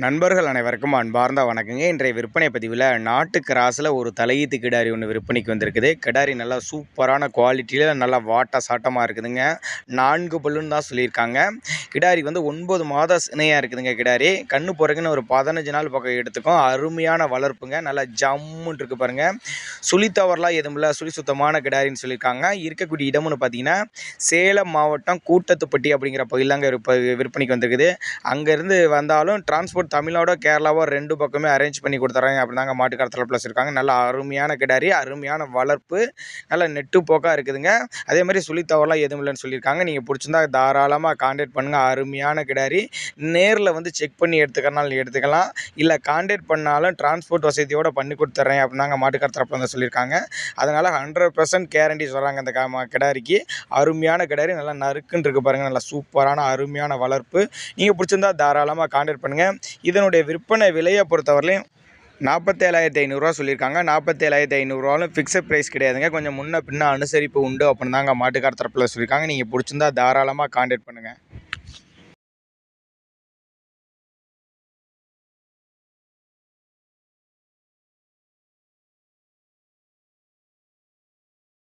நண்பர்கள் அனைவருக்கும் அன்பார்ந்த வணக்கங்க. இன்றைய விற்பனை பதிவில் நாட்டு கிராஸில் ஒரு தலையீத்து கிடாரி ஒன்று விற்பனைக்கு வந்திருக்குது. கிடாரி நல்லா சூப்பரான குவாலிட்டியில் நல்லா வாட்ட சாட்டமாக இருக்குதுங்க. 4 பல்லுன்னு தான் சொல்லியிருக்காங்க. கிடாரிக்கு வந்து 9 மாத சினையாக இருக்குதுங்க. கிடாரி கண்ணு போகிறதுக்குன்னு ஒரு 15 நாள் பக்கம் எடுத்துக்கும். அருமையான வளர்ப்புங்க. நல்லா ஜம்முன்னு இருக்குது பாருங்கள். சுழி தவறலாம் எதுவும் இல்லை, சுழி சுத்தமான கிடாரின்னு சொல்லியிருக்காங்க. இருக்கக்கூடிய இடம்னு பார்த்தீங்கன்னா சேலம் மாவட்டம் கூட்டத்துப்பட்டி அப்படிங்கிற பகுதியில் தாங்க விற்பனைக்கு வந்திருக்குது. அங்கேருந்து வந்தாலும் டிரான்ஸ்போர்ட் தமிழ்நாடோ கேரளாவோ 2 பக்கமே அரேஞ்ச் பண்ணி கொடுத்துறாங்க அப்படிதாங்க மாட்டுக்கார தரப்பில் சொல்லியிருக்காங்க. நல்ல அருமையான கிடாரி, அருமையான வளர்ப்பு, நல்ல நெட்டு போக்காக இருக்குதுங்க. அதே மாதிரி சுழி தவறலாம் எதுவும் இல்லைன்னு சொல்லியிருக்காங்க. நீங்கள் பிடிச்சிருந்தா தாராளமாக கான்டாக்ட் பண்ணுங்கள். அருமையான கிடாரி. நேரில் வந்து செக் பண்ணி எடுத்துக்கிறனாலும் எடுத்துக்கலாம், இல்லை கான்டாக்ட் பண்ணாலும் டிரான்ஸ்போர்ட் வசதியோடு பண்ணி கொடுத்துட்றேன் அப்படிதாங்க மாட்டுக்கார தரப்பில் வந்து சொல்லியிருக்காங்க. அதனால் 100% கேரண்டி சொல்கிறாங்க அந்த கிடாரிக்கு. அருமையான கிடாரி, நல்லா நறுக்குன்னு இருக்குது பாருங்கள். நல்லா சூப்பரான அருமையான வளர்ப்பு. நீங்கள் பிடிச்சிருந்தா தாராளமாக கான்டாக்ட் பண்ணுங்கள். இதனுடைய விற்பனை விலையை பொறுத்தவரையிலையும் 47,500 சொல்லியிருக்காங்க. 47,500 ஃபிக்ஸட் ப்ரைஸ் கிடையாதுங்க. கொஞ்சம் முன்ன பின்ன அனுசரிப்பு உண்டு அப்படின்னு தாங்க மாட்டுக்கார தரப்பில் சொல்லியிருக்காங்க. நீங்கள் பிடிச்சிருந்தா தாராளமாக கான்டாக்ட் பண்ணுங்கள்.